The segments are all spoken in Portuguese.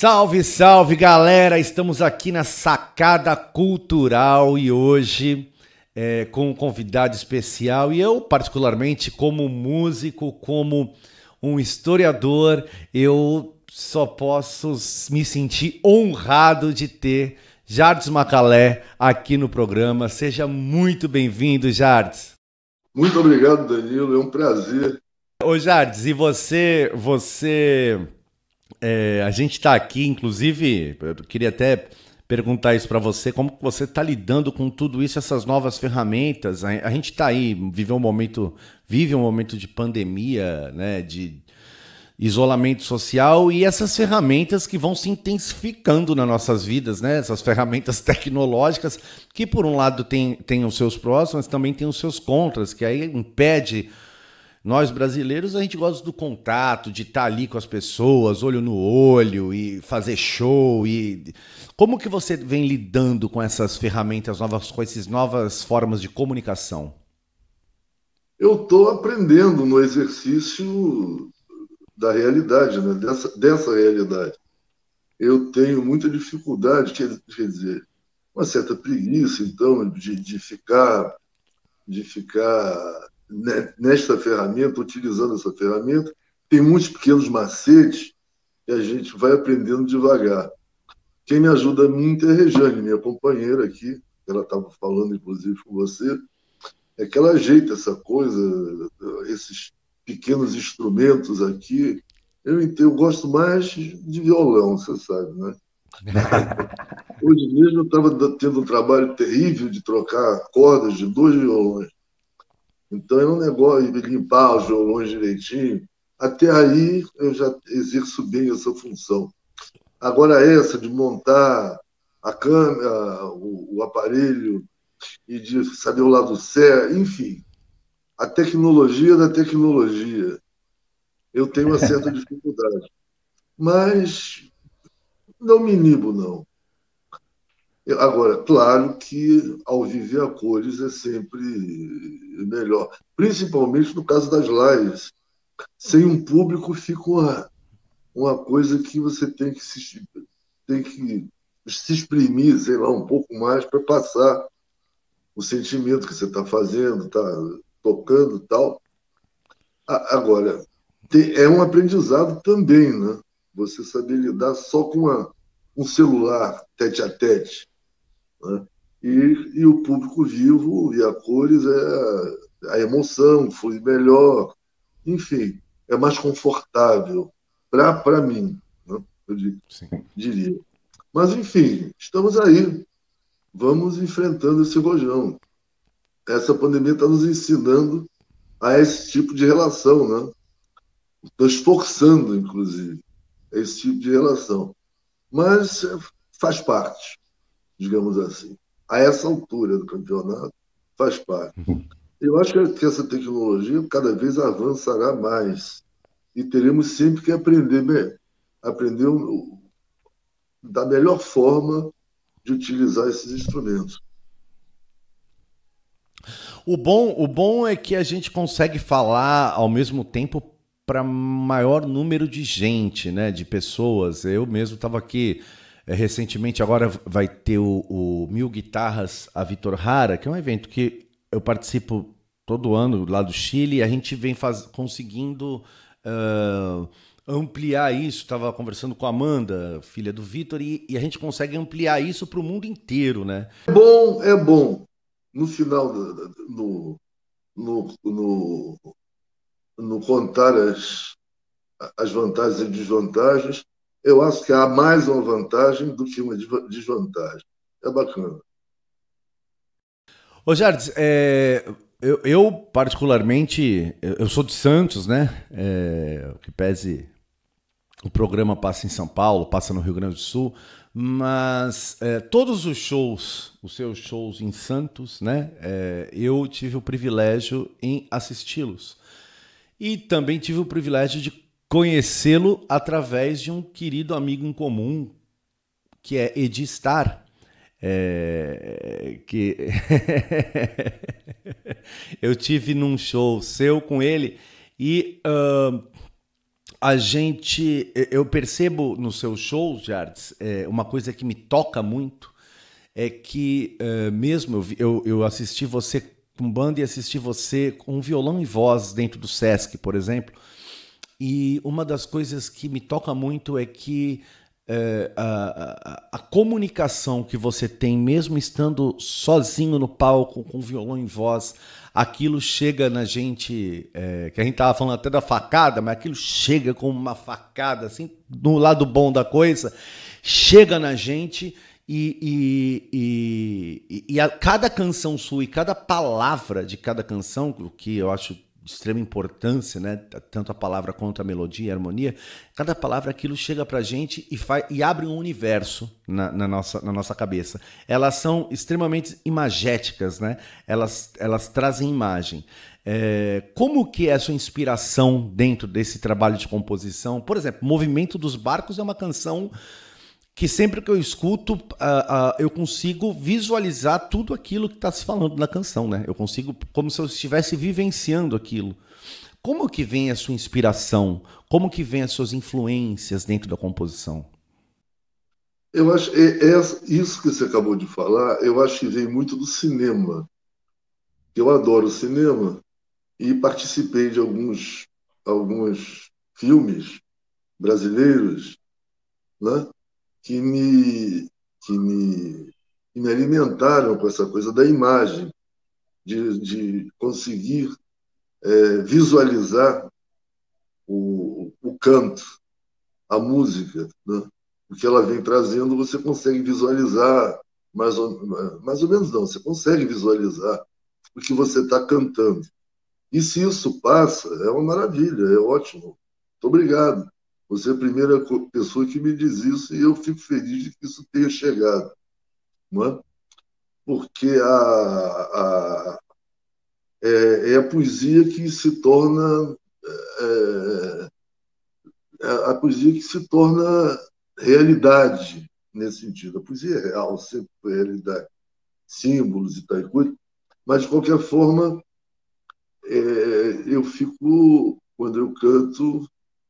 Salve, salve, galera! Estamos aqui na Sacada Cultural e hoje com um convidado especial. E eu, particularmente, como músico, como um historiador, eu só posso me sentir honrado de ter Jardes Macalé aqui no programa. Seja muito bem-vindo, Jardes. Muito obrigado, Danilo. É um prazer. Ô, Jardes, e a gente está aqui, inclusive, eu queria até perguntar isso para você, como que você está lidando com tudo isso, essas novas ferramentas? A gente está aí, vive um momento de pandemia, né, de isolamento social e essas ferramentas que vão se intensificando nas nossas vidas, né? Essas ferramentas tecnológicas que, por um lado, tem os seus prós, mas também tem os seus contras, que aí impede. Nós brasileiros, a gente gosta do contato, de estar ali com as pessoas, olho no olho e fazer show. Como que você vem lidando com essas ferramentas novas, com essas novas formas de comunicação? Eu estou aprendendo no exercício da realidade, né? Dessa realidade. Eu tenho muita dificuldade, quer dizer, uma certa preguiça, então, de ficar nesta ferramenta, utilizando essa ferramenta. Tem muitos pequenos macetes que a gente vai aprendendo devagar. Quem me ajuda muito é a Rejane, minha companheira aqui, ela estava falando, inclusive, com você, é que ela ajeita essa coisa, esses pequenos instrumentos aqui. Eu gosto mais de violão, você sabe, né? Hoje mesmo eu estava tendo um trabalho terrível de trocar cordas de 2 violões. Então é um negócio de limpar os violões direitinho. Até aí eu já exerço bem essa função. Agora essa de montar a câmera, o aparelho e de saber o lado certo, enfim, a tecnologia da tecnologia. Eu tenho uma certa dificuldade, mas não me inibo, não. Agora, claro que ao viver a cores é sempre melhor, principalmente no caso das lives. Sem um público fica uma coisa que você tem que se exprimir, sei lá, um pouco mais para passar o sentimento que você está fazendo, está tocando e tal. Agora, é um aprendizado também, né? Você saber lidar só com um celular tete a tete, né? E o público vivo e a cores a emoção flui melhor, enfim, é mais confortável para mim, né? Eu Sim. diria. Mas, enfim, estamos aí, vamos enfrentando esse rojão. Essa pandemia está nos ensinando a esse tipo de relação, né? Estou esforçando, inclusive, esse tipo de relação. Mas faz parte, digamos assim. A essa altura do campeonato, faz parte. Eu acho que essa tecnologia cada vez avançará mais e teremos sempre que aprender da melhor forma de utilizar esses instrumentos. O bom é que a gente consegue falar ao mesmo tempo para maior número de gente, né, de pessoas. Eu mesmo estava aqui recentemente, agora vai ter o Mil Guitarras a Vitor Hara, que é um evento que eu participo todo ano lá do Chile, e a gente vem conseguindo ampliar isso. Estava conversando com a Amanda, filha do Vitor, e a gente consegue ampliar isso para o mundo inteiro, né? É bom. No final, no, no, no contar as vantagens e desvantagens, eu acho que há mais uma vantagem do que uma desvantagem. É bacana. Ô Jardim, eu particularmente, eu sou de Santos, né? O que pese o programa passa em São Paulo, passa no Rio Grande do Sul, mas todos os seus shows em Santos, né? Eu tive o privilégio em assisti-los. E também tive o privilégio de conhecê-lo através de um querido amigo em comum, que é Edi Star. Que eu tive num show seu com ele e eu percebo no seu show, Jardes, uma coisa que me toca muito é que mesmo eu assisti você com banda e assisti você com violão e voz dentro do Sesc, por exemplo, e uma das coisas que me toca muito é que a comunicação que você tem, mesmo estando sozinho no palco, com violão e voz, aquilo chega na gente, que a gente estava falando até da facada, mas aquilo chega como uma facada, assim, do lado bom da coisa, chega na gente cada canção sua e cada palavra de cada canção, o que eu acho de extrema importância, né? Tanto a palavra quanto a melodia e a harmonia, cada palavra aquilo chega pra gente e abre um universo na nossa cabeça. Elas são extremamente imagéticas, né? Elas trazem imagem. Como que é a sua inspiração dentro desse trabalho de composição? Por exemplo, Movimento dos Barcos é uma canção que sempre que eu escuto, eu consigo visualizar tudo aquilo que está se falando na canção, né? Eu consigo, como se eu estivesse vivenciando aquilo. Como que vem a sua inspiração? Como que vem as suas influências dentro da composição? Eu acho isso que você acabou de falar, eu acho que vem muito do cinema. Eu adoro cinema e participei de alguns filmes brasileiros, né? que me, que me alimentaram com essa coisa da imagem, de conseguir visualizar o canto, a música, né? O que ela vem trazendo, você consegue visualizar, mais ou menos não, você consegue visualizar o que você está cantando. E se isso passa, é uma maravilha, é ótimo. Muito obrigado. Você é a primeira pessoa que me diz isso e eu fico feliz de que isso tenha chegado. Não é? Porque é a poesia que se torna a poesia que se torna realidade nesse sentido. A poesia é real, sempre foi realidade, símbolos e tal e coisa, mas de qualquer forma eu fico, quando eu canto,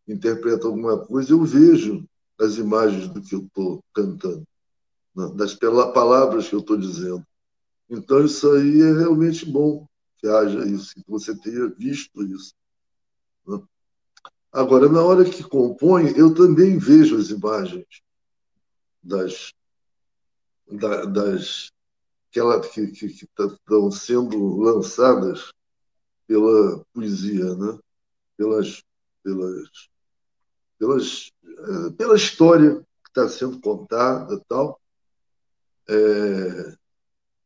interpreto alguma coisa, eu vejo as imagens do que eu estou cantando, né? Das palavras que eu estou dizendo. Então, isso aí é realmente bom que haja isso, que você tenha visto isso, né? Agora, na hora que compõe, eu também vejo as imagens das, das que estão sendo lançadas pela poesia, né? pelas, pelas, pela história que está sendo contada e tal.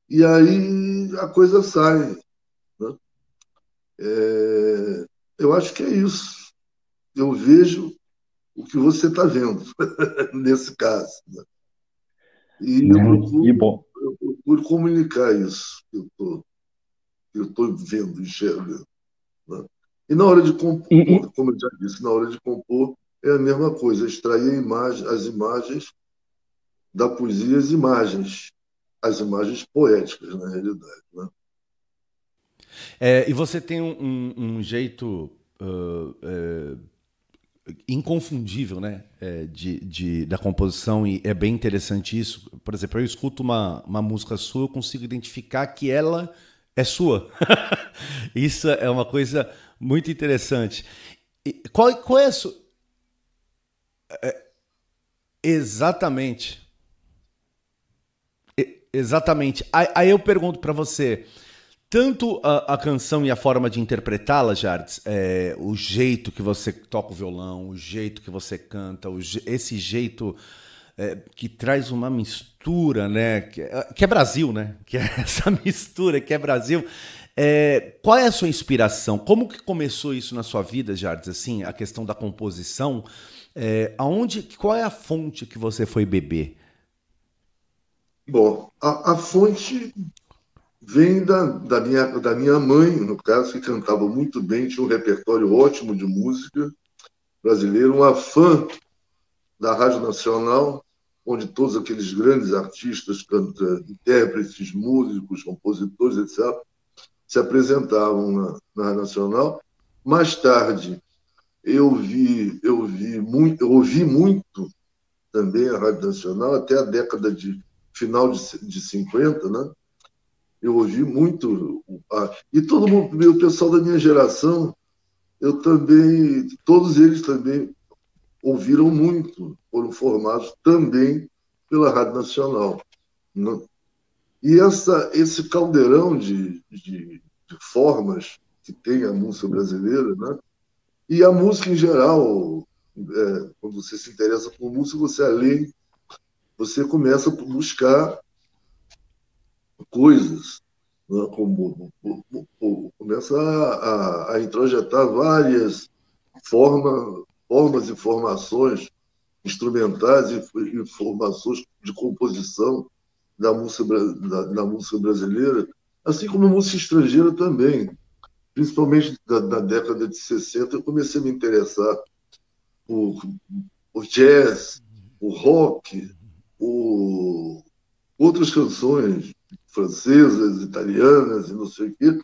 E aí a coisa sai, né? Eu acho que é isso. Eu vejo o que você está vendo, nesse caso, né? E E bom, eu procuro comunicar isso que eu estou vendo, enxergando, né? E na hora de compor, como eu já disse, na hora de compor é a mesma coisa, extrair as imagens da poesia, as imagens poéticas, na realidade, né? E você tem um jeito inconfundível, né, da composição, e é bem interessante isso. Por exemplo, eu escuto uma música sua, eu consigo identificar que ela é sua. Isso é uma coisa muito interessante. Qual é a sua... Exatamente. Exatamente. Aí eu pergunto para você, tanto a canção e a forma de interpretá-la, Jardes, o jeito que você toca o violão, o jeito que você canta, esse jeito que traz uma mistura, né? Que é Brasil, né? Que é essa mistura que é Brasil. Qual é a sua inspiração? Como que começou isso na sua vida, Jardes? Assim, a questão da composição. Qual é a fonte que você foi beber? Bom, a fonte vem da minha mãe, no caso, que cantava muito bem, tinha um repertório ótimo de música brasileira, uma fã da Rádio Nacional, onde todos aqueles grandes artistas, intérpretes, músicos, compositores, etc., se apresentavam na Rádio Nacional. Mais tarde, eu ouvi muito também a Rádio Nacional até a década de final de 50, né? Eu ouvi muito e todo mundo, o pessoal da minha geração, eu também, todos eles também ouviram muito, foram formados também pela Rádio Nacional, né? E esse caldeirão de formas que tem a música brasileira, né? E a música em geral, quando você se interessa por música, você começa por buscar coisas, né? Começa a introjetar várias formas e formações instrumentais e formações de composição da música brasileira, assim como a música estrangeira também. Principalmente na década de 60, eu comecei a me interessar por jazz, por rock, por outras canções francesas, italianas e não sei o quê,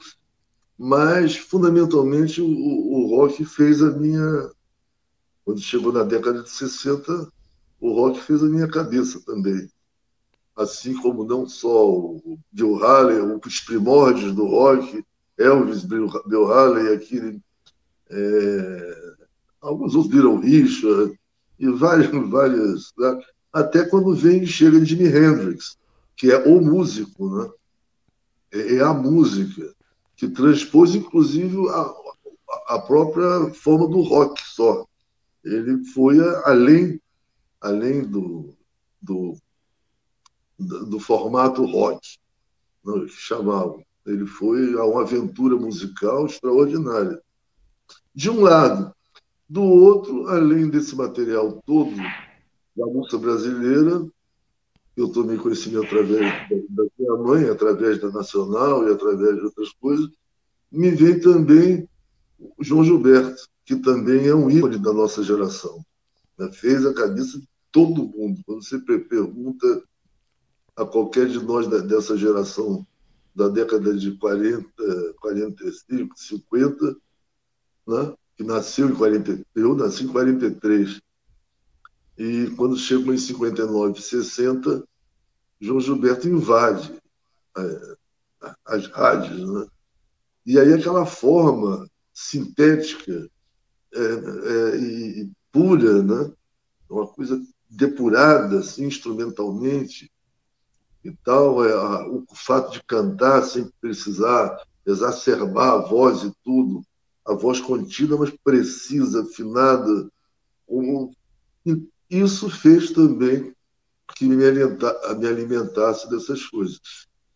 mas, fundamentalmente, o rock fez a minha... Quando chegou na década de 60, o rock fez a minha cabeça também. Assim como não só o Bill Haley, os primórdios do rock, Elvis, Bill Haley, alguns outros viram Richard, e várias, né? Até quando chega Jimi Hendrix, que é o músico, né? É a música que transpôs, inclusive, a própria forma do rock só. Ele foi além do formato rock, né, que chamavam. Ele foi a uma aventura musical extraordinária. De um lado. Do outro, além desse material todo da música brasileira, eu tomei conhecimento através da minha mãe, através da Nacional e através de outras coisas, me vem também o João Gilberto, que também é um ícone da nossa geração, né? Fez a cabeça de todo mundo. Quando você pergunta a qualquer de nós dessa geração da década de 40, 45, 50, né? Que nasceu em 40, eu nasci em 43, e quando chegou em 59, 60, João Gilberto invade as rádios, né? E aí aquela forma sintética e pura, né? Uma coisa depurada, assim, instrumentalmente e tal, o fato de cantar sem precisar exacerbar a voz e tudo, a voz contida, mas precisa, afinada. Isso fez também que me alimentasse dessas coisas.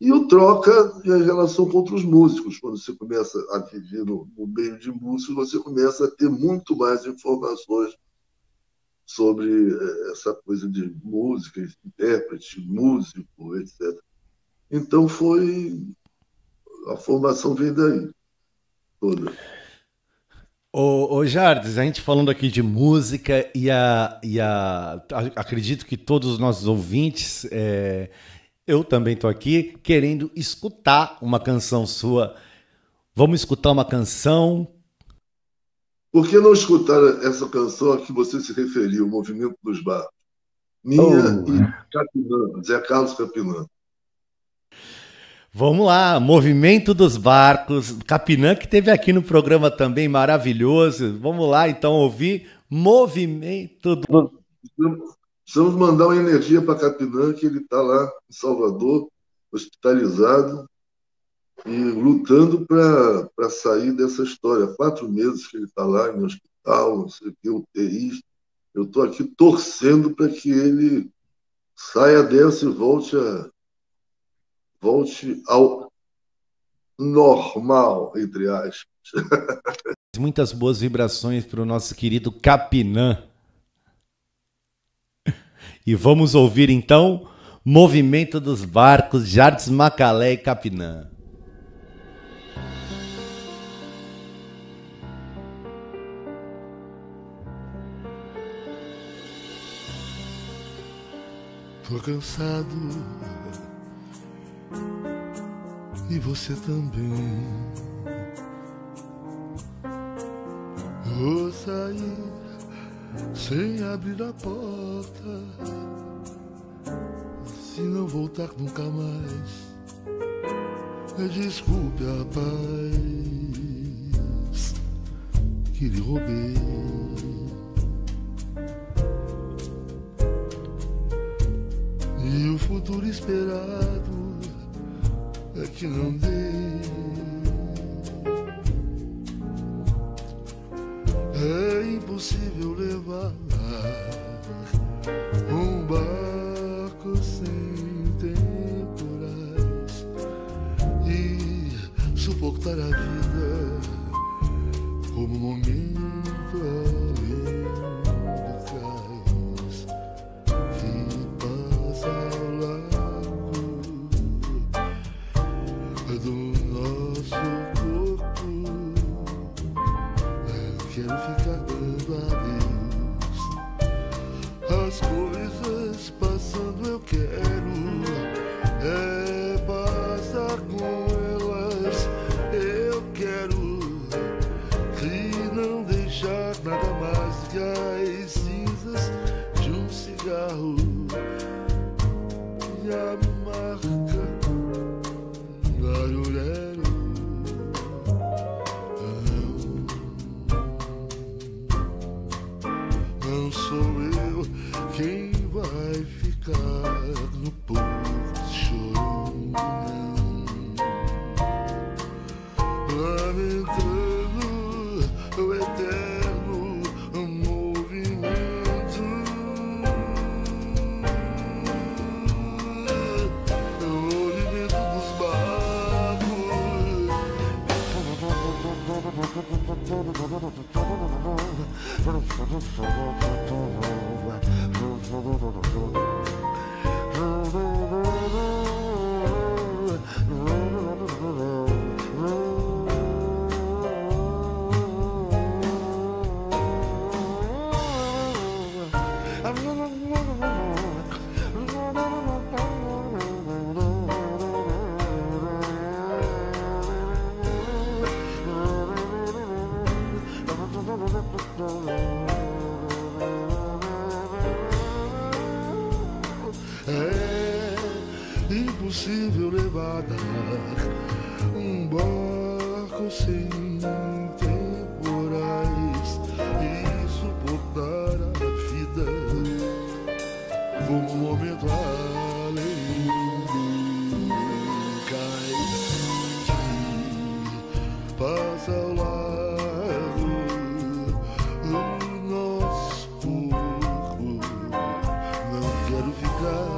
E o troca é a relação com outros músicos. Quando você começa a viver no meio de músicos, você começa a ter muito mais informações sobre essa coisa de música, intérprete, músico, etc. Então a formação vem daí toda. Ô Jardes, a gente falando aqui de música acredito que todos os nossos ouvintes, eu também estou aqui querendo escutar uma canção sua. Vamos escutar uma canção? Por que não escutar essa canção a que você se referiu, o Movimento dos Barcos? Minha e Capinã, Zé Carlos Capinã. Vamos lá, Movimento dos Barcos, Capinã, que teve aqui no programa também, maravilhoso. Vamos lá, então, ouvir Movimento dos... Precisamos mandar uma energia para Capinã, que ele está lá em Salvador, hospitalizado e lutando para sair dessa história. 4 meses que ele está lá em hospital, não sei o que, UTI. Eu estou aqui torcendo para que ele saia dessa e volte ao normal, entre aspas. Muitas boas vibrações para o nosso querido Capinã. E vamos ouvir então Movimento dos Barcos, Jardes Macalé e Capinã. Tô cansado e você também. Vou sair sem abrir a porta, se não voltar nunca mais. Desculpe a paz que lhe roubei. E o futuro esperado é que não dei. É impossível levar um barco sem temporais e suportar a vida como um momento além do cais que passa ao largo do nosso corpo. Quero ficar dando adeus as coisas passando, eu quero passar com elas. Eu quero que não deixar nada mais que as cinzas de um cigarro e a marca da orelha. Não sou eu quem vai ficar no porto chorando, lamentando o eterno movimento. O movimento dos impossível levar um barco sem temporais e suportar a vida como um momento além do cais que passa ao lado do nosso corpo. Não quero ficar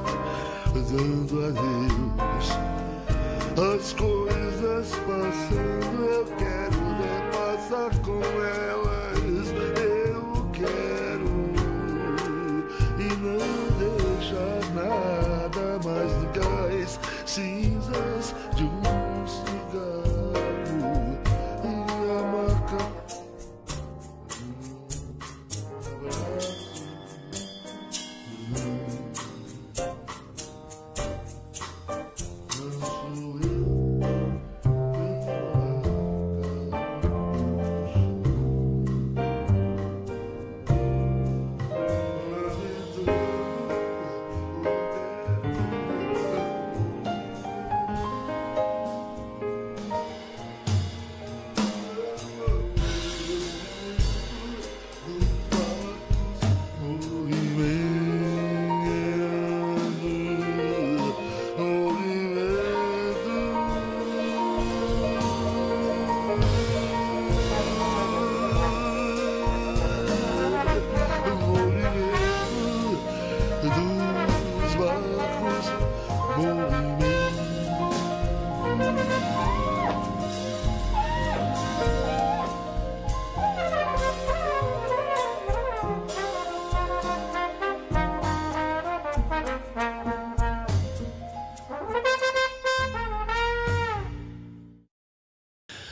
dando adeus as coisas passando, eu quero passar com elas. Eu quero e não deixar nada mais do que as cinzas de um cigarro e a marca.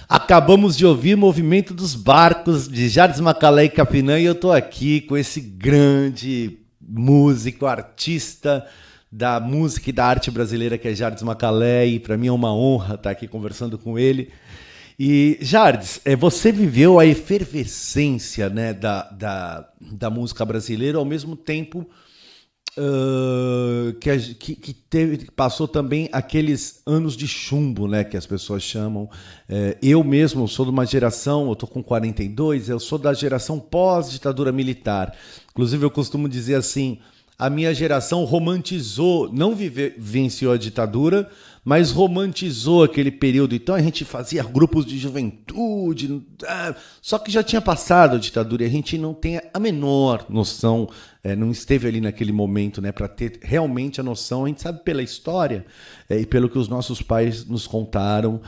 Acabamos de ouvir Movimento dos Barcos, de Jardim Macalé e Capinã, e eu estou aqui com esse grande músico, artista da música e da arte brasileira, que é Jardim Macalé, e para mim é uma honra estar aqui conversando com ele. E, Jardes, você viveu a efervescência, né, da música brasileira, ao mesmo tempo que teve, passou também aqueles anos de chumbo, né, que as pessoas chamam. Eu mesmo sou de uma geração, eu tô com 42, eu sou da geração pós-ditadura militar. Inclusive, eu costumo dizer assim, a minha geração romantizou, não vivenciou a ditadura, mas romantizou aquele período. Então a gente fazia grupos de juventude, só que já tinha passado a ditadura e a gente não tem a menor noção, não esteve ali naquele momento, né, para ter realmente a noção. A gente sabe pela história e pelo que os nossos pais nos contaram.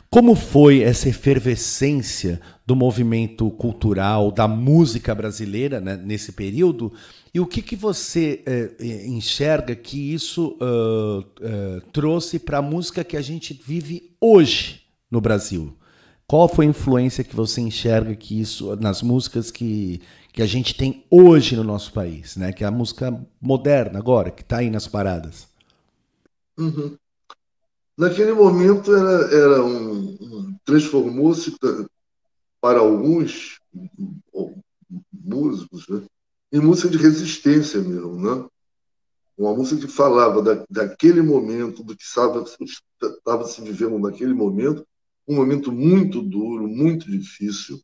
Como foi essa efervescência do movimento cultural, da música brasileira, né, nesse período? E o que você enxerga que isso trouxe para a música que a gente vive hoje no Brasil? Qual foi a influência que você enxerga que isso nas músicas que a gente tem hoje no nosso país, né? Que é a música moderna agora, que está aí nas paradas? Uhum. Naquele momento transformou-se para alguns músicos, né, em música de resistência mesmo, né? Uma música que falava daquele momento, do que estava se vivendo naquele momento, um momento muito duro, muito difícil,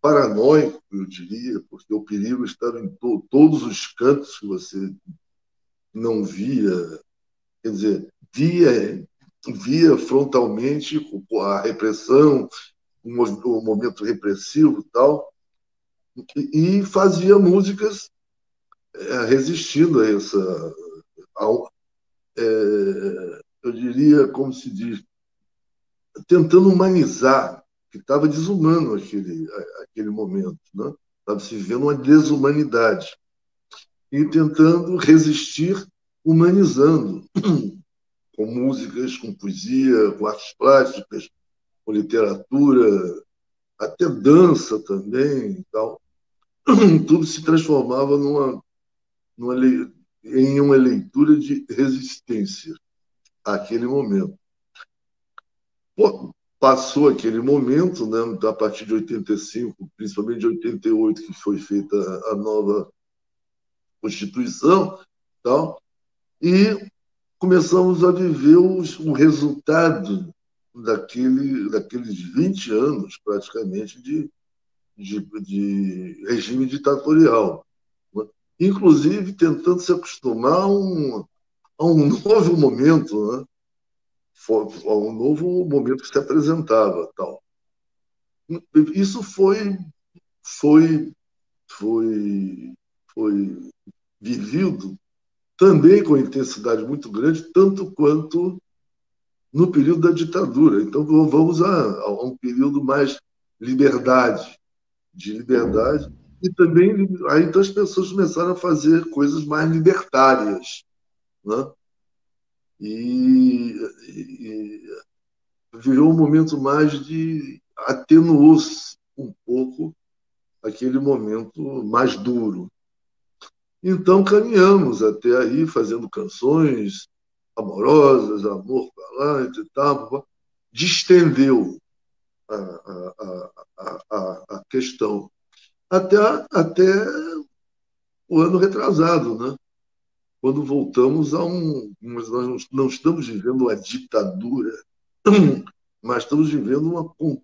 paranoico, eu diria, porque o perigo estava em todos os cantos que você não via, quer dizer, via frontalmente a repressão, o momento repressivo e tal, e fazia músicas resistindo a essa, eu diria, como se diz, tentando humanizar, que estava desumano aquele momento, né? Estava se vivendo uma desumanidade e tentando resistir, humanizando, com músicas, com poesia, com artes plásticas, com literatura, até dança também e tal. Tudo se transformava em uma leitura de resistência àquele momento. Pô, passou aquele momento, né, a partir de 85, principalmente de 88, que foi feita a nova Constituição, tal, e começamos a viver o resultado daqueles 20 anos, praticamente, de regime ditatorial, né? Inclusive tentando se acostumar a um novo momento, né? A um novo momento que se apresentava. Tal. Isso foi, foi, foi vivido também com intensidade muito grande, tanto quanto no período da ditadura. Então, vamos a um período mais de liberdade, e também aí então as pessoas começaram a fazer coisas mais libertárias, né? E virou um momento mais de atenuou-se um pouco aquele momento mais duro. Então caminhamos até aí fazendo canções amorosas, amor para lá e tal, distendeu a questão até o ano retrasado, né? Quando voltamos a nós não estamos vivendo uma ditadura, mas estamos vivendo um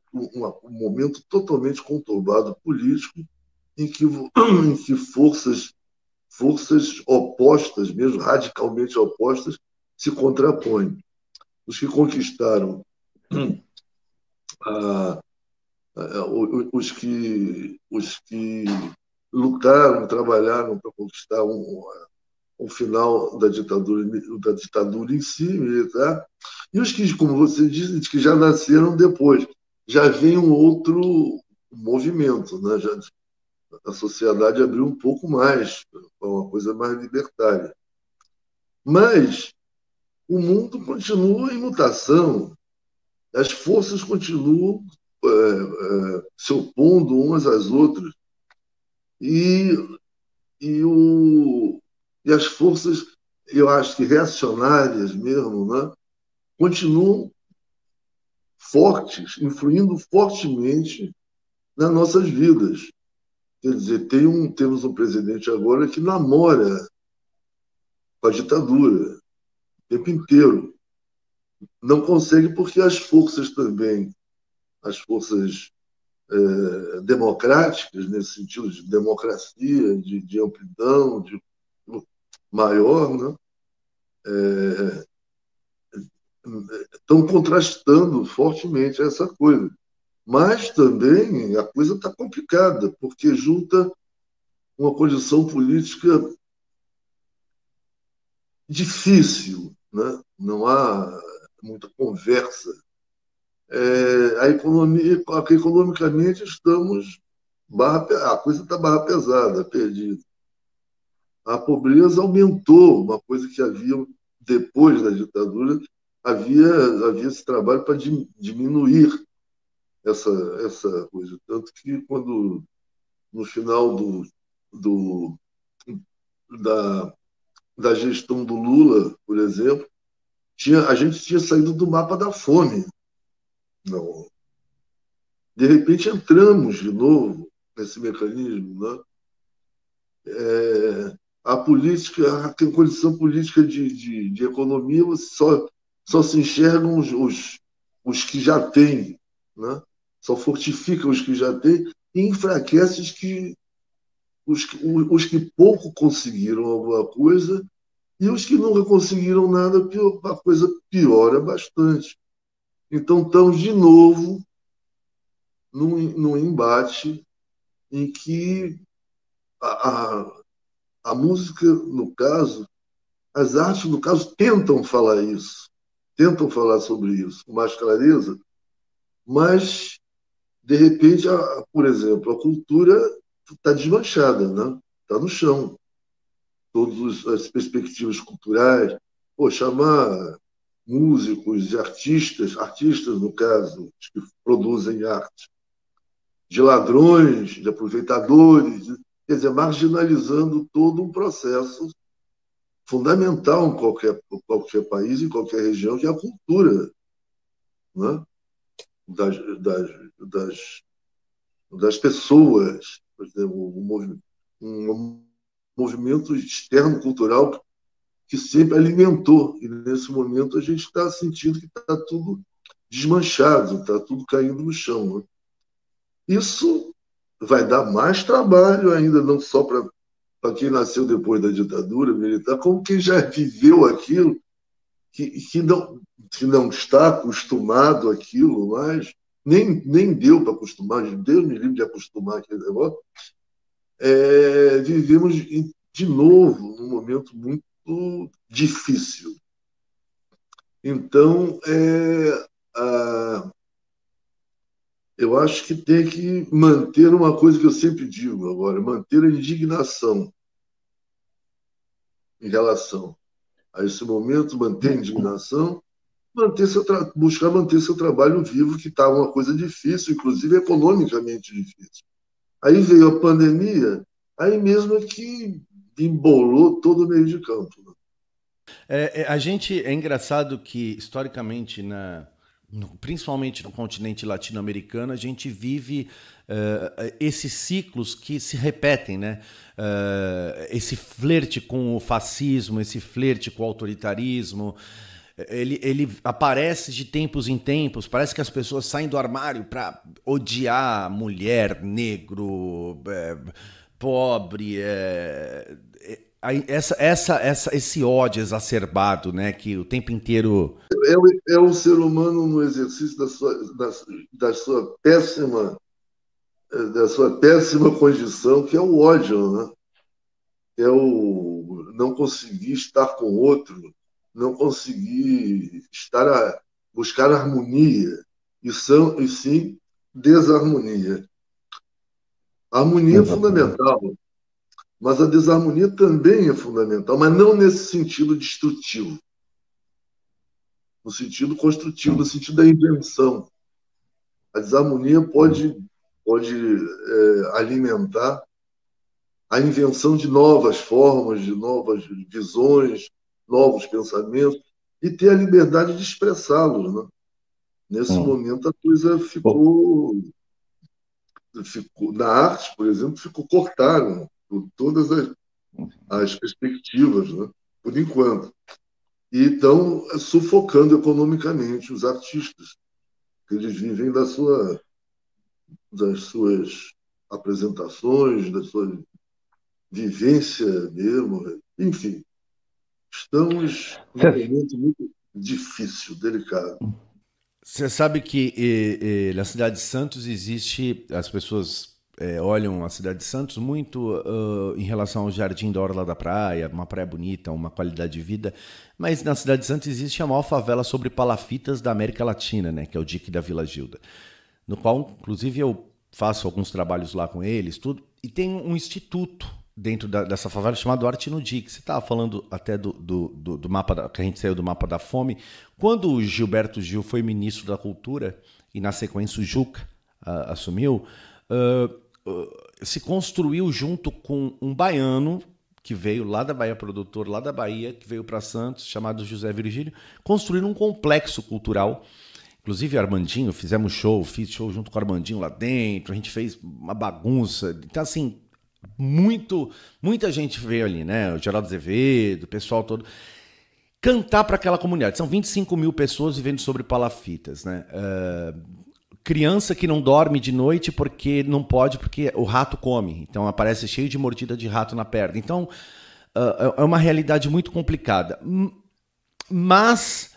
momento totalmente conturbado político, em que forças opostas, mesmo radicalmente opostas, se contrapõem. Os que conquistaram a, os que lutaram, trabalharam para conquistar o final da ditadura em si, militar, e os que, como você disse, que já nasceram depois, já vem um outro movimento, né? A sociedade abriu um pouco mais para uma coisa mais libertária. Mas o mundo continua em mutação, as forças continuam se opondo umas às outras, e, e, e as forças, eu acho que reacionárias mesmo, né, continuam fortes, influindo fortemente nas nossas vidas. Quer dizer, temos um presidente agora que namora com a ditadura o tempo inteiro. Não consegue porque as forças também, as forças democráticas, nesse sentido de democracia, de amplidão, de maior, né? Estão contrastando fortemente essa coisa. Mas também a coisa está complicada, porque junta uma condição política difícil, né? Não há muita conversa. Economicamente estamos a coisa está barra pesada, perdida. A pobreza aumentou, uma coisa que havia depois da ditadura, havia esse trabalho para diminuir essa coisa. Tanto que quando, no final do, da, da gestão do Lula, por exemplo, a gente tinha saído do mapa da fome. Não. De repente entramos de novo nesse mecanismo, né? A política, a condição política de economia, só se enxergam os que já têm, né? Só fortifica os que já têm e enfraquece os que pouco conseguiram alguma coisa e os que nunca conseguiram nada, a coisa piora bastante. Então, estamos de novo num embate em que a música, no caso, as artes, no caso, tentam falar isso, tentam falar sobre isso com mais clareza, mas, de repente, por exemplo, a cultura está desmanchada, né? Está no chão. Todas as perspectivas culturais, chamar músicos e artistas no caso, que produzem arte, de ladrões, de aproveitadores, quer dizer, marginalizando todo um processo fundamental em qualquer país, em qualquer região, que é a cultura, né? das pessoas. Por exemplo, um movimento externo cultural que sempre alimentou. E, nesse momento, a gente está sentindo que está tudo desmanchado, está tudo caindo no chão. Né? Isso vai dar mais trabalho ainda, não só para quem nasceu depois da ditadura militar, como quem já viveu aquilo, que não está acostumado àquilo mais, nem deu para acostumar, Deus me livre de acostumar aquele negócio. Vivemos de novo num momento muito difícil. Então, eu acho que tem que manter uma coisa que eu sempre digo agora, manter a indignação em relação a esse momento, manter a indignação, buscar manter seu trabalho vivo, que está uma coisa difícil, inclusive economicamente difícil. Aí veio a pandemia, aí mesmo é que embolou todo o meio de campo. Né? É engraçado que, historicamente, principalmente no continente latino-americano, a gente vive esses ciclos que se repetem, né? Esse flerte com o fascismo, esse flerte com o autoritarismo, ele aparece de tempos em tempos. Parece que as pessoas saem do armário para odiar mulher, negro, pobre, esse ódio exacerbado, né, que o tempo inteiro... É o ser humano no exercício da sua péssima condição, que é o ódio, né? É o não conseguir estar com o outro, não conseguir buscar harmonia, e sim desarmonia. A harmonia é fundamental, mas a desarmonia também é fundamental, mas não nesse sentido destrutivo, no sentido construtivo, no sentido da invenção. A desarmonia pode alimentar a invenção de novas formas, de novas visões, novos pensamentos, e ter a liberdade de expressá-los. Né? Nesse momento a coisa ficou na arte, por exemplo, cortaram todas as perspectivas, né? Por enquanto. E estão sufocando economicamente os artistas, que eles vivem das suas apresentações, da sua vivência mesmo. Enfim, estamos num momento muito difícil, delicado. Você sabe que na cidade de Santos existe, as pessoas olham a cidade de Santos muito em relação ao Jardim da Orla da Praia, uma praia bonita, uma qualidade de vida, mas na cidade de Santos existe a maior favela sobre palafitas da América Latina, né, que é o Dique da Vila Gilda, no qual, inclusive, eu faço alguns trabalhos lá com eles, tudo, e tem um instituto dentro dessa favela chamado Arte no Dique. Você estava falando até do mapa, que a gente saiu do mapa da fome. Quando o Gilberto Gil foi ministro da Cultura, e na sequência o Juca assumiu, se construiu junto com um baiano que veio lá da Bahia, produtor lá da Bahia, que veio para Santos, chamado José Virgílio, construíram um complexo cultural. Inclusive, Armandinho, fiz show junto com o Armandinho lá dentro, a gente fez uma bagunça. Então, assim, muita gente veio ali, né? O Geraldo Azevedo, o pessoal todo. Cantar para aquela comunidade. São 25 mil pessoas vivendo sobre palafitas, né? Criança que não dorme de noite porque não pode, porque o rato come. Então aparece cheio de mordida de rato na perna. Então é uma realidade muito complicada. Mas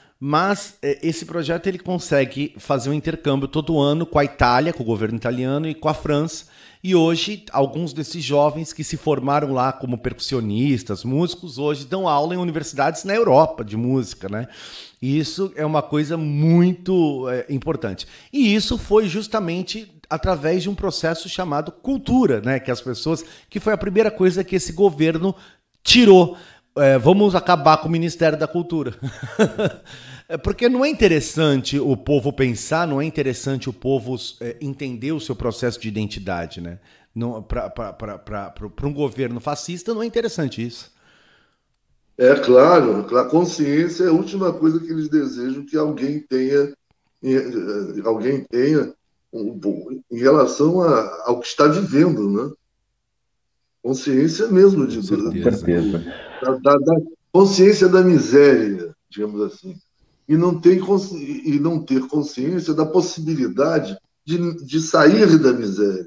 esse projeto ele consegue fazer um intercâmbio todo ano com a Itália, com o governo italiano e com a França. E hoje, alguns desses jovens que se formaram lá como percussionistas, músicos, hoje dão aula em universidades na Europa de música, né? E isso é uma coisa muito importante. E isso foi justamente através de um processo chamado cultura, né? Que foi a primeira coisa que esse governo tirou. Vamos acabar com o Ministério da Cultura. Porque não é interessante o povo pensar, não é interessante o povo entender o seu processo de identidade, né? Para um governo fascista não é interessante isso. É claro, a consciência é a última coisa que eles desejam que alguém tenha em relação ao que está vivendo, né? Consciência mesmo da consciência da miséria, digamos assim. E não ter consciência da possibilidade de sair da miséria.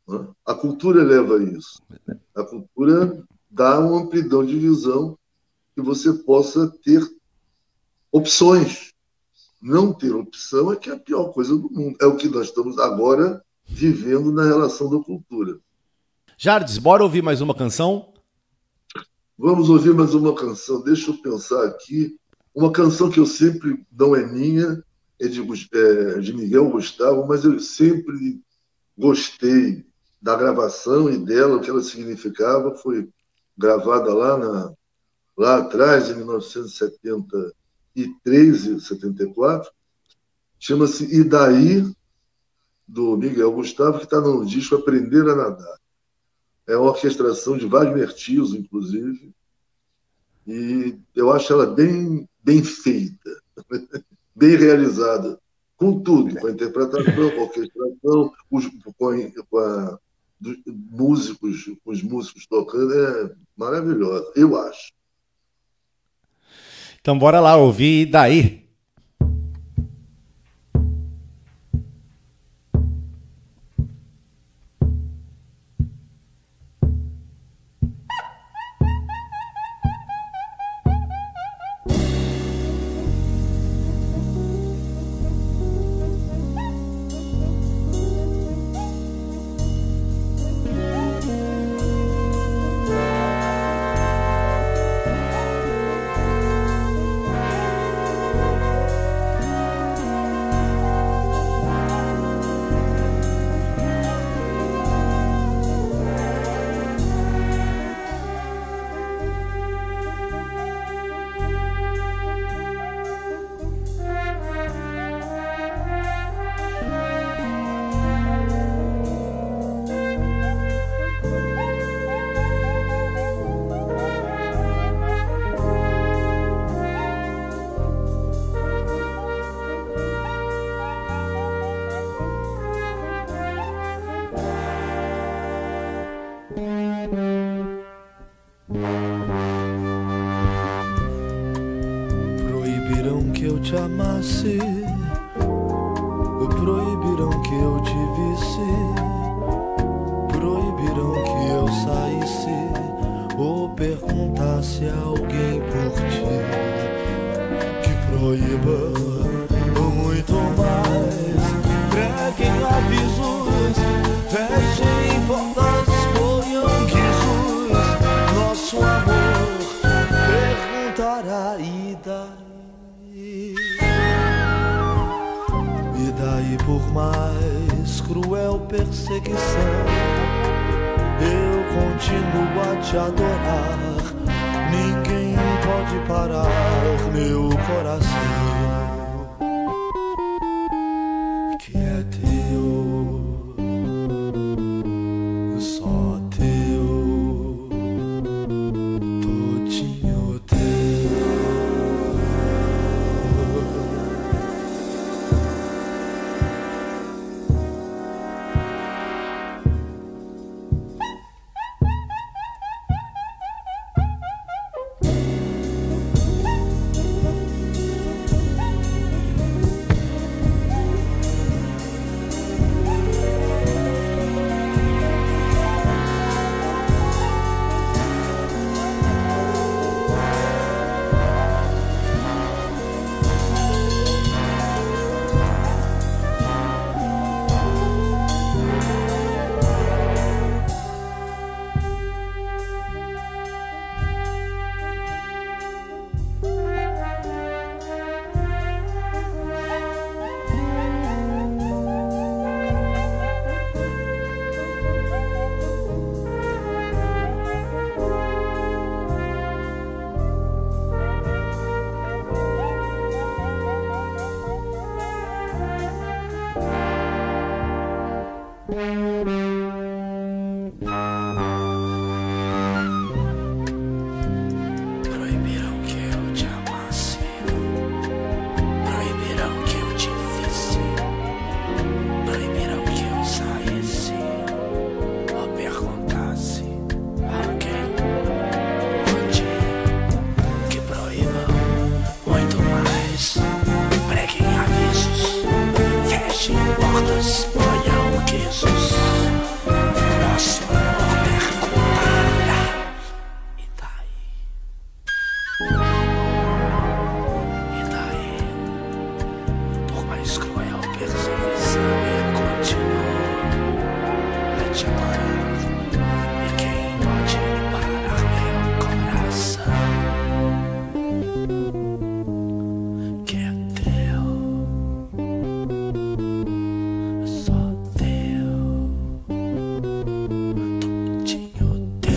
Né? A cultura leva a isso. A cultura dá uma amplidão de visão que você possa ter opções. Não ter opção é que é a pior coisa do mundo. É o que nós estamos agora vivendo na relação da cultura. Jardes, bora ouvir mais uma canção? Vamos ouvir mais uma canção. Deixa eu pensar aqui. Uma canção que eu sempre, não é minha, é de Miguel Gustavo, mas eu sempre gostei da gravação e dela, o que ela significava. Foi gravada lá atrás, em 1973 e 74. Chama-se E Daí, do Miguel Gustavo, que está no disco Aprender a Nadar. É uma orquestração de Wagner Tiso, inclusive, e eu acho ela bem feita, bem realizada, com tudo, com a interpretação, com a orquestração, os músicos tocando, é maravilhosa, eu acho. Então bora lá ouvir E Daí. Proibirão que eu te amasse, proibirão que eu te visse, proibirão que eu saísse ou perguntasse a alguém por ti. Que proíba muito mais, preguem avisos, fechem portas, ponham quisos. Nosso amor perguntará e daí? E daí, por mais cruel perseguição, eu continuo a te adorar. Ninguém pode parar meu coração, que é teu, só teu, todinho teu. Proibirão que eu te amasse, proibirão que eu te visse, proibirão que eu saísse ou perguntasse a alguém onde. Que proíbam muito mais, preguem avisos, fechem portas, ponham quisos. Nosso amor perguntará e daí? E daí? Por mais cruel perseguição, eu continuo a te adorar. E quem pode parar meu coração, que é teu, só teu, todinho teu.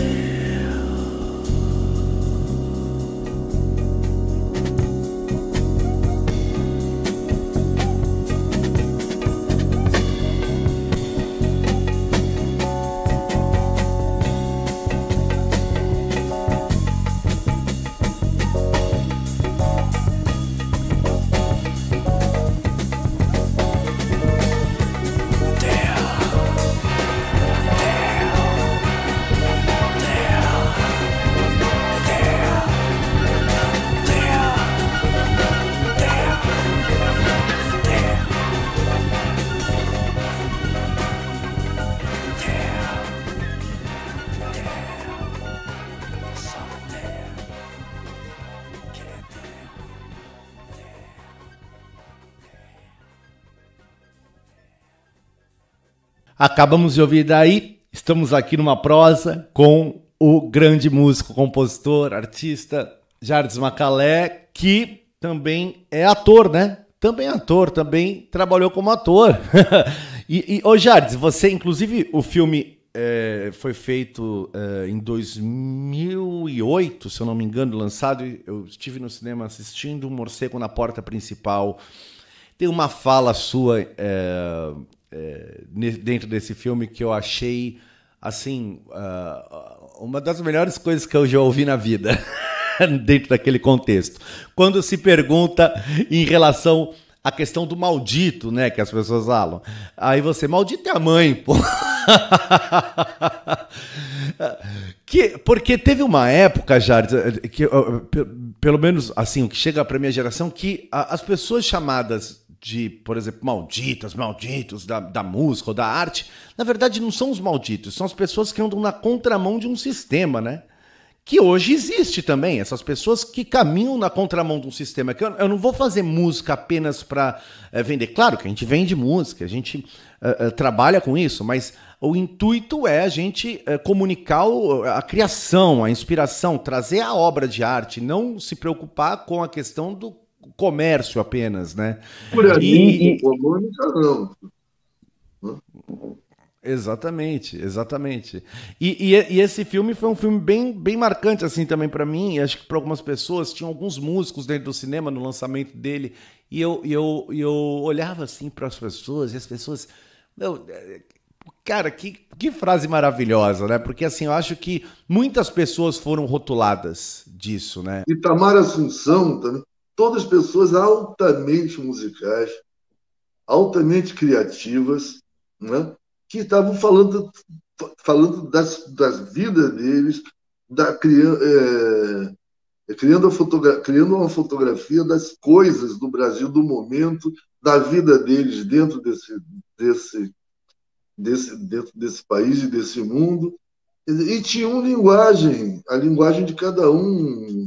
Acabamos de ouvir daí, estamos aqui numa prosa com o grande músico, compositor, artista Jardes Macalé, que também é ator, né? Também é ator, também trabalhou como ator. Ô Jardes, você, inclusive, o filme foi feito em 2008, se eu não me engano, lançado. Eu estive no cinema assistindo Um Morcego na Porta Principal. Tem uma fala sua dentro desse filme que eu achei, assim, uma das melhores coisas que eu já ouvi na vida, dentro daquele contexto. Quando se pergunta em relação à questão do maldito, né, que as pessoas falam. Aí você, maldito é a mãe, pô. Porque teve uma época, Jardim, que pelo menos assim, o que chega para minha geração, que as pessoas chamadas de, por exemplo, malditos da música ou da arte, na verdade não são os malditos, são as pessoas que andam na contramão de um sistema, né? Que hoje existe também, essas pessoas que caminham na contramão de um sistema. Que eu não vou fazer música apenas para vender. Claro que a gente vende música, a gente trabalha com isso, mas o intuito é a gente comunicar a criação, a inspiração, trazer a obra de arte, não se preocupar com a questão do comércio apenas, né? Por aí, econômica, não. Exatamente, exatamente. E esse filme foi um filme bem marcante assim também para mim. Acho que para algumas pessoas tinham alguns músicos dentro do cinema no lançamento dele e eu olhava assim para as pessoas e as pessoas, meu, cara, que frase maravilhosa, né? Porque assim eu acho que muitas pessoas foram rotuladas disso, né? Itamar Assunção também, todas pessoas altamente musicais, altamente criativas, né? Que estavam falando das vidas deles, criando uma fotografia das coisas do Brasil, do momento, da vida deles dentro desse país e desse mundo. E tinha uma linguagem, a linguagem de cada um,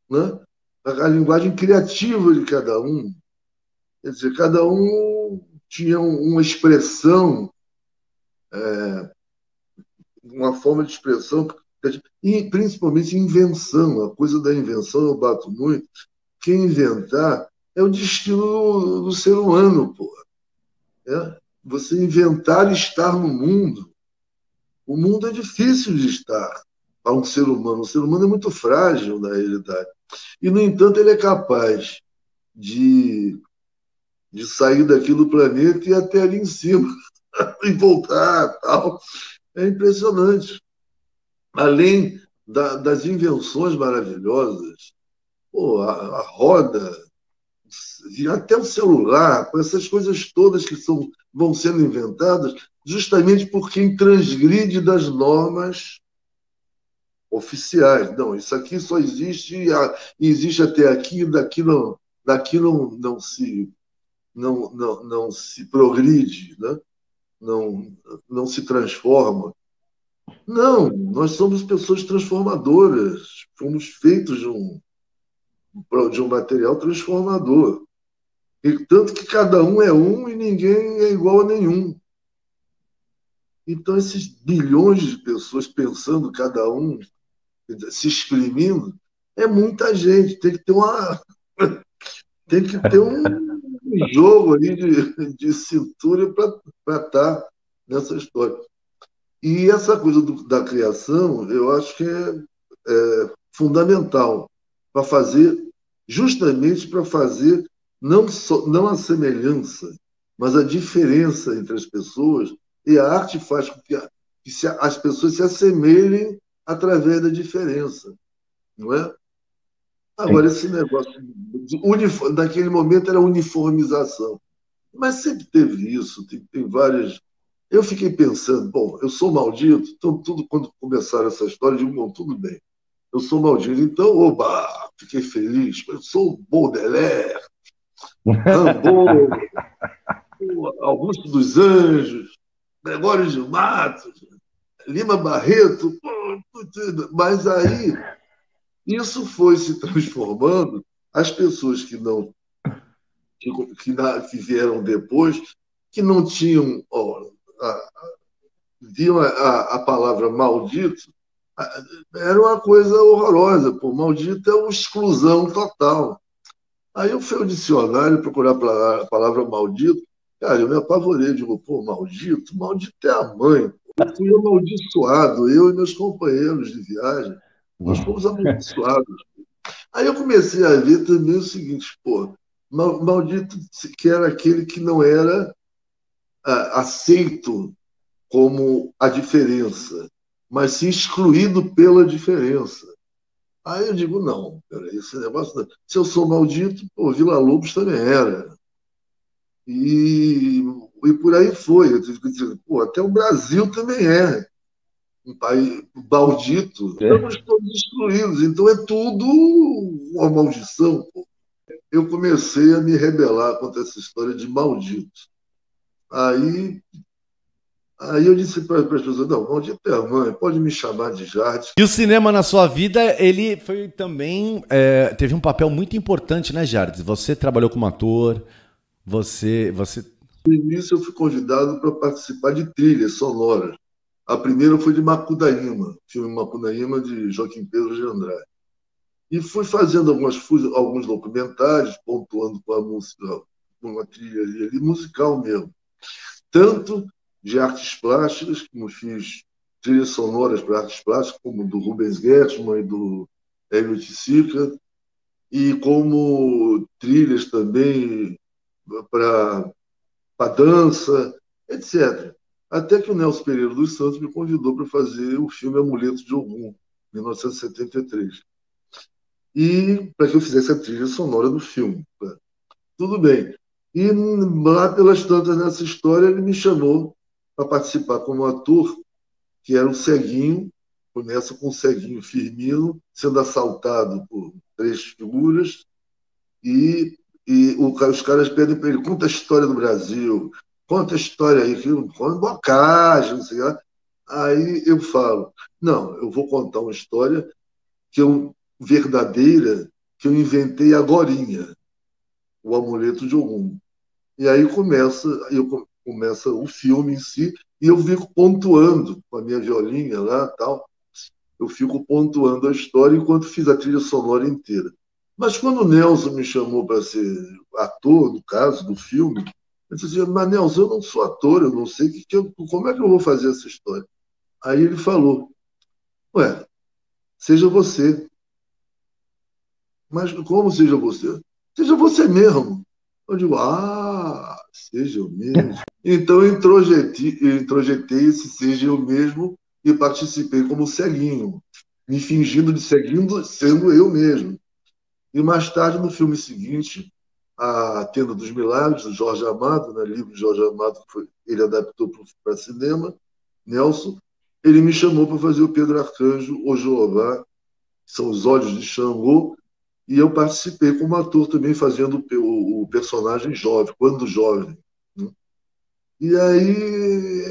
né? A linguagem criativa de cada um. Quer dizer, cada um tinha uma expressão, uma forma de expressão, e principalmente invenção. A coisa da invenção eu bato muito. Quem inventar é o destino do ser humano, pô. Você inventar e estar no mundo. O mundo é difícil de estar para um ser humano. O ser humano é muito frágil na realidade. E, no entanto, ele é capaz de sair daqui do planeta e ir até ali em cima e voltar, tal. É impressionante. Além das invenções maravilhosas, pô, a roda, até o celular, com essas coisas todas que vão sendo inventadas, justamente por quem transgride das normas oficiais. Não, isso aqui só existe e existe até aqui, daqui não se progride, né? não se transforma. Não, nós somos pessoas transformadoras, fomos feitos de um material transformador. E tanto que cada um é um e ninguém é igual a nenhum. Então, esses bilhões de pessoas pensando, cada um se exprimindo, é muita gente. Tem que ter um jogo aí de cintura para estar nessa história. E essa coisa da criação, eu acho que é fundamental para fazer, justamente para fazer não a semelhança, mas a diferença entre as pessoas, e a arte faz com que as pessoas se assemelhem através da diferença, não é? Agora, esse negócio, naquele momento era uniformização, mas sempre teve isso, tem várias. Eu fiquei pensando, bom, eu sou maldito, então quando começaram essa história, eu digo, bom, tudo bem, eu sou maldito, então, oba, fiquei feliz, eu sou Baudelaire, Rimbaud, Augusto dos Anjos, Gregório de Matos, Lima Barreto, mas aí isso foi se transformando, as pessoas que vieram depois, que não tinham, viam a palavra maldito, era uma coisa horrorosa, pô, maldito é uma exclusão total. Aí eu fui ao dicionário procurar a palavra maldito, cara, eu me apavorei, digo, pô, maldito é a mãe. Eu fui amaldiçoado, eu e meus companheiros de viagem, nós fomos amaldiçoados. Aí eu comecei a ver também o seguinte, pô, maldito que era aquele que não era aceito como a diferença, mas sim excluído pela diferença. Aí eu digo, não, peraí, esse negócio, não. Se eu sou maldito, pô, Villa-Lobos também era. E por aí foi. Eu tive que dizer, pô, até o Brasil também é. um país maldito, estamos todos destruídos. Então é tudo uma maldição. Pô. Eu comecei a me rebelar contra essa história de maldito. Aí, aí eu disse para as pessoas, não, maldito é a mãe, pode me chamar de Jardes. E o cinema na sua vida, ele foi também, teve um papel muito importante, né, Jardes? Você trabalhou como ator, você... No início eu fui convidado para participar de trilhas sonoras. A primeira foi de Macunaíma, filme Macunaíma de Joaquim Pedro de Andrade. E fui fazendo alguns documentários, pontuando com a música, com uma trilha ali, musical mesmo. Tanto de artes plásticas, como fiz trilhas sonoras para artes plásticas, como do Rubens Guertman e do Hélio Tissica, e como trilhas também para dança, etc. Até que o Nelson Pereira dos Santos me convidou para fazer o filme Amuleto de Ogum, 1973. E para que eu fizesse a trilha sonora do filme. Tudo bem. E lá pelas tantas nessa história, ele me chamou para participar como ator, que era um ceguinho, começa com um ceguinho Firmino, sendo assaltado por 3 figuras, e os caras pedem para ele, conta a história do Brasil, conta a história aí, conta bocagem, não sei lá. Aí eu falo, não, eu vou contar uma história verdadeira, que eu inventei agorinha, o Amuleto de Ogum. E aí começa o filme em si, e eu fico pontuando com a minha violinha lá, tal. Eu fico pontuando a história enquanto fiz a trilha sonora inteira. Mas quando o Nelson me chamou para ser ator, no caso, do filme, eu disse assim, mas Nelson, eu não sou ator, eu não sei como é que eu vou fazer essa história. Aí ele falou, ué, seja você. Mas como seja você? Seja você mesmo. Eu digo, seja eu mesmo. Então eu introjetei esse seja eu mesmo e participei como ceguinho, me fingindo de ceguinho, sendo eu mesmo. E mais tarde, no filme seguinte, A Tenda dos Milagres, do Jorge Amado, né, livro de Jorge Amado, que ele adaptou para cinema, Nelson, ele me chamou para fazer o Pedro Arcanjo, o Jeová, que são os olhos de Xangô, e eu participei como ator também, fazendo o personagem jovem, quando jovem. Né? E aí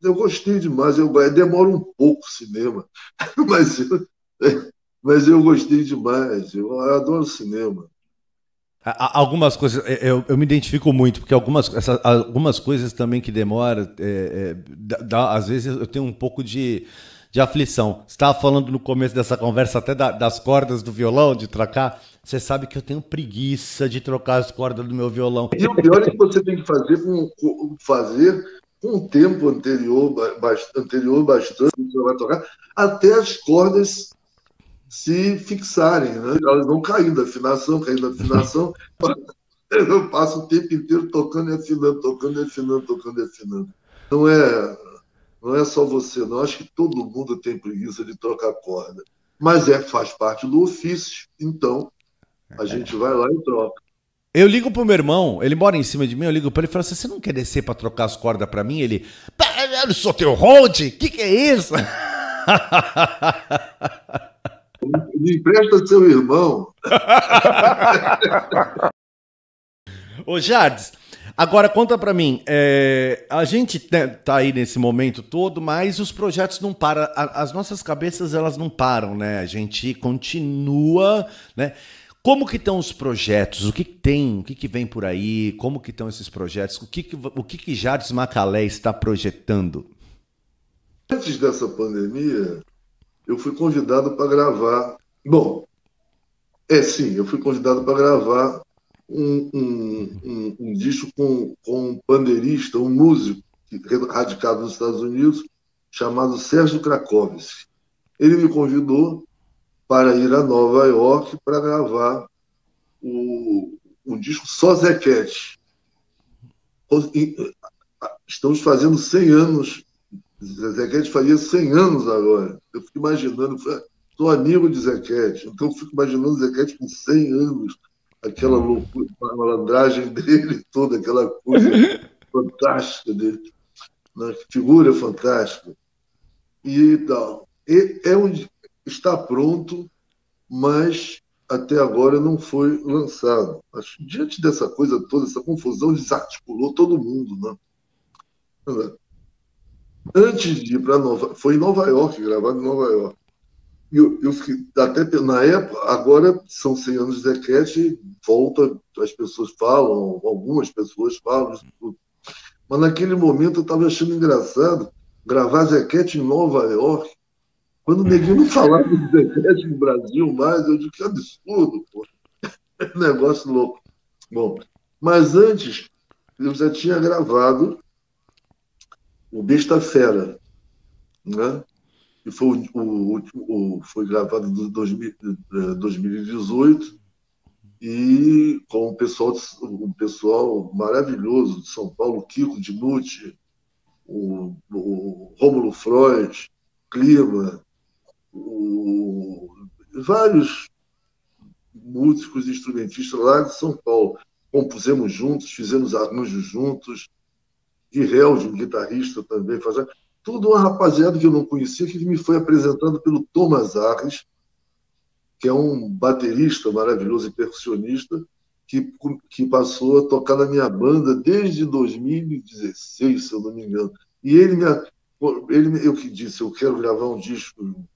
eu gostei demais, demora um pouco o cinema, mas eu gostei demais, eu adoro cinema. Algumas coisas, eu me identifico muito, porque algumas coisas também que demoram, às vezes eu tenho um pouco de aflição. Você estava falando no começo dessa conversa até das cordas do violão, de trocar. Você sabe que eu tenho preguiça de trocar as cordas do meu violão. E o pior é que você tem que fazer com o tempo anterior bastante, você vai tocar, até as cordas se fixarem, né? Elas vão caindo, afinação. Eu passo o tempo inteiro tocando e afinando, tocando e afinando, tocando e afinando. Não é só você, não. Acho que todo mundo tem preguiça de trocar corda. Mas faz parte do ofício. Então, a gente vai lá e troca. Eu ligo pro meu irmão, ele mora em cima de mim, eu ligo pra ele e falo assim, você não quer descer pra trocar as cordas pra mim? Ele, eu não sou teu hold? Que é isso? Me empresta seu irmão. Ô Jardes, agora conta pra mim, a gente tá aí nesse momento todo, mas os projetos não param, as nossas cabeças elas não param, né? A gente continua, né? Como que estão os projetos? O que tem? O que vem por aí? Como que estão esses projetos? O que Jardes Macalé está projetando? Antes dessa pandemia, eu fui convidado para gravar. Bom, sim, eu fui convidado para gravar um disco com um pandeirista, um músico radicado nos Estados Unidos, chamado Sérgio Krakowski. Ele me convidou para ir a Nova York para gravar um disco só Zequete. Estamos fazendo 100 anos. Zequete faria 100 anos agora. Eu fico imaginando, sou amigo de Zequete, então eu fico imaginando Zequete com 100 anos, aquela loucura, a malandragem dele toda, aquela coisa fantástica dele, né? Figura fantástica. e tal. Está pronto, mas até agora não foi lançado. Acho que diante dessa coisa toda, essa confusão, desarticulou todo mundo, né? Antes de ir para foi em Nova York, gravado em Nova York. Eu fiquei, até na época, agora são 100 anos de Zequete, volta, as pessoas falam, algumas pessoas falam isso tudo. Mas naquele momento eu estava achando engraçado gravar Zequete em Nova York. Quando o neguinho não falava de Zequete no Brasil mais, eu digo que absurdo, pô. Negócio louco. Bom, mas antes eu já tinha gravado o Besta Fera, né? Que foi foi gravado em 2018 e com um pessoal maravilhoso de São Paulo, Kiko Dinucci, o Rômulo Freud, Clima, vários músicos e instrumentistas lá de São Paulo. Compusemos juntos, fizemos arranjos juntos, Guireldi, um guitarrista também, fazia tudo uma rapaziada que eu não conhecia, que me foi apresentado pelo Thomas Arres, que é um baterista maravilhoso e percussionista, que passou a tocar na minha banda desde 2016, se eu não me engano. E eu que disse, eu quero gravar um disco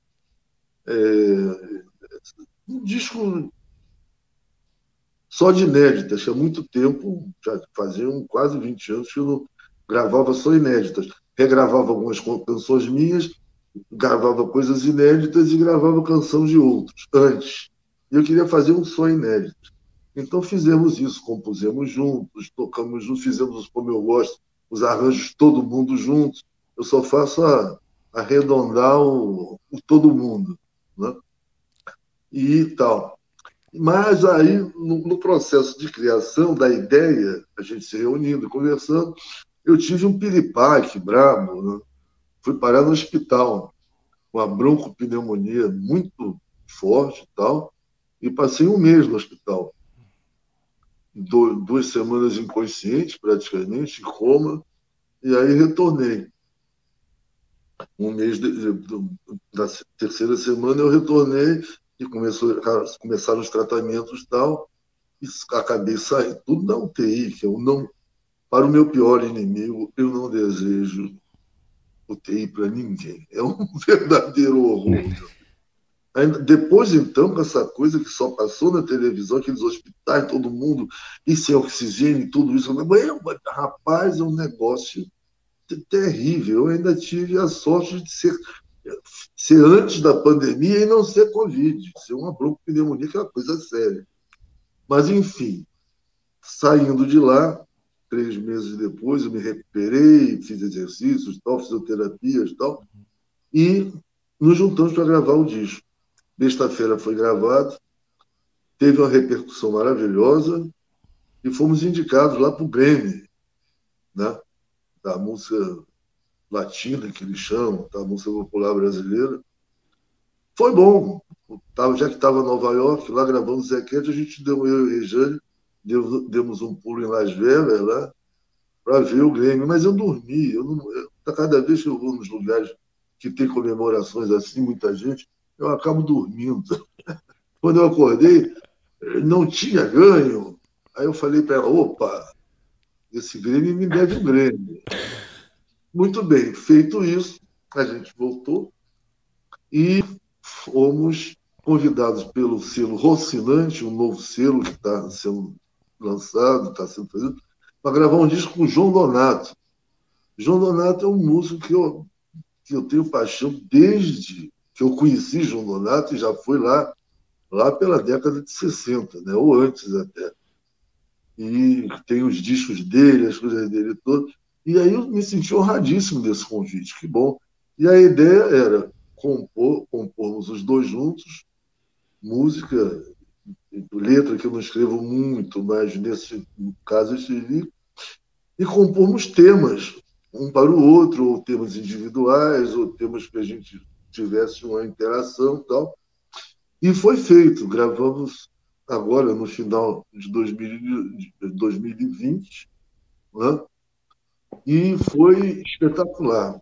só de inéditas, que há muito tempo, já faziam quase 20 anos que eu não gravava só inéditas. Regravava algumas canções minhas, gravava coisas inéditas e gravava canção de outros, antes. E eu queria fazer um só inédito. Então fizemos isso, compusemos juntos, tocamos juntos, fizemos, como eu gosto, os arranjos todo mundo juntos. Eu só faço arredondar o todo mundo, né? E tal. Mas aí, no processo de criação da ideia, a gente se reunindo, conversando, eu tive um piripaque brabo, né? Fui parar no hospital, com uma broncopneumonia muito forte e tal, e passei um mês no hospital. 2 semanas inconsciente, praticamente, em coma, e aí retornei. Um mês da terceira semana eu retornei e começaram os tratamentos e tal, e acabei saindo tudo na UTI, que eu não, para o meu pior inimigo, eu não desejo UTI para ninguém. É um verdadeiro horror. Depois, então, com essa coisa que só passou na televisão, aqueles hospitais, todo mundo, e sem oxigênio, tudo isso, rapaz, é um negócio terrível. Eu ainda tive a sorte de ser antes da pandemia e não ser Covid, ser uma broncopneumonia, que é uma coisa séria. Mas, enfim, saindo de lá, 3 meses depois, eu me recuperei, fiz exercícios, tal, fisioterapias e tal, e nos juntamos para gravar o disco. Sexta-feira foi gravado, teve uma repercussão maravilhosa e fomos indicados lá para o Grammy, né? Da música latina, que eles chamam, da música popular brasileira. Foi bom. Já que estava em Nova York, lá gravando Zequete, a gente eu e Rejane, demos um pulo em Las Vegas lá para ver o Grêmio. Mas eu dormi. Cada vez que eu vou nos lugares que tem comemorações assim, muita gente, eu acabo dormindo. Quando eu acordei, não tinha ganho. Aí eu falei para ela, opa, esse Grêmio me deve o Grêmio. Muito bem, feito isso, a gente voltou e fomos convidados pelo selo Rocinante, um novo selo que está sendo lançado, está sendo feito, para gravar um disco com o João Donato. João Donato é um músico que eu tenho paixão desde que eu conheci João Donato, e já foi lá pela década de 60, né? Ou antes até. E tem os discos dele, as coisas dele todas. E aí eu me senti honradíssimo desse convite, que bom. E a ideia era compormos os dois juntos, música, letra que eu não escrevo muito, mas nesse caso eu escrevi, e compormos temas, um para o outro, ou temas individuais, ou temas que a gente tivesse uma interação e tal. E foi feito, gravamos agora no final de 2020, né? E foi espetacular.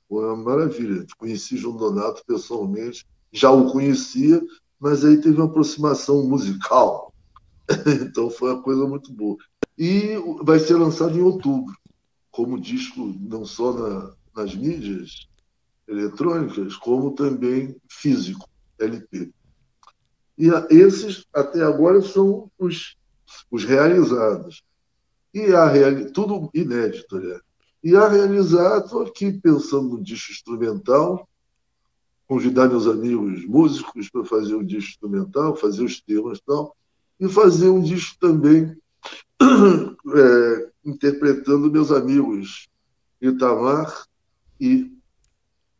Foi uma maravilha. Conheci João Donato pessoalmente, já o conhecia, mas aí teve uma aproximação musical. Então foi uma coisa muito boa. E vai ser lançado em outubro, como disco não só nas mídias eletrônicas, como também físico, LP. E esses, até agora, são os realizados. E tudo inédito, né? E a realizar, estou aqui pensando no disco instrumental, convidar meus amigos músicos para fazer um disco instrumental, fazer os temas e tal, e fazer um disco também interpretando meus amigos Itamar e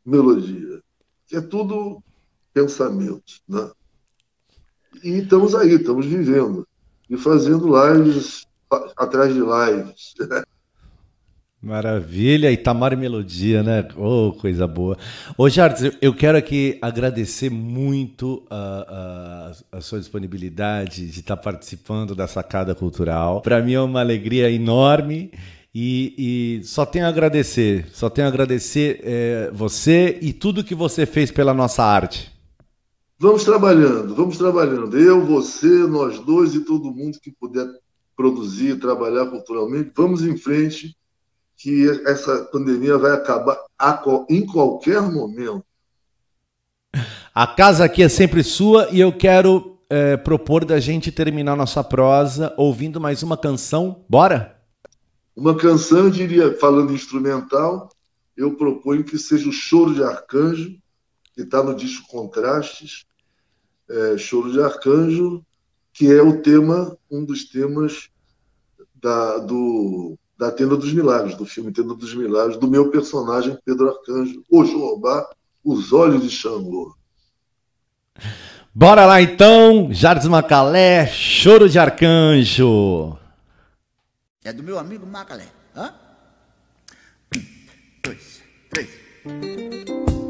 Melodia, que é tudo pensamento, né? E estamos aí, estamos vivendo e fazendo lives atrás de lives. Maravilha, Itamar e Melodia, né? Oh, coisa boa. Ô, Jardes, eu quero aqui agradecer muito a sua disponibilidade de estar participando da Sacada Cultural. Para mim é uma alegria enorme e só tenho a agradecer, você e tudo que você fez pela nossa arte. Vamos trabalhando. Eu, você, nós dois e todo mundo que puder produzir, trabalhar culturalmente, vamos em frente, que essa pandemia vai acabar em qualquer momento. A casa aqui é sempre sua e eu quero propor da gente terminar nossa prosa ouvindo mais uma canção. Bora? Uma canção, eu diria, falando instrumental, eu proponho que seja o Choro de Arcanjo, que está no disco Contrastes, Choro de Arcanjo, que é um dos temas da Tenda dos Milagres, do filme Tenda dos Milagres, do meu personagem Pedro Arcanjo, Oxum-Obá, Os Olhos de Xangô. Bora lá então, Jardes Macalé, Choro de Arcanjo. É do meu amigo Macalé. Hã? 1, 2, 3.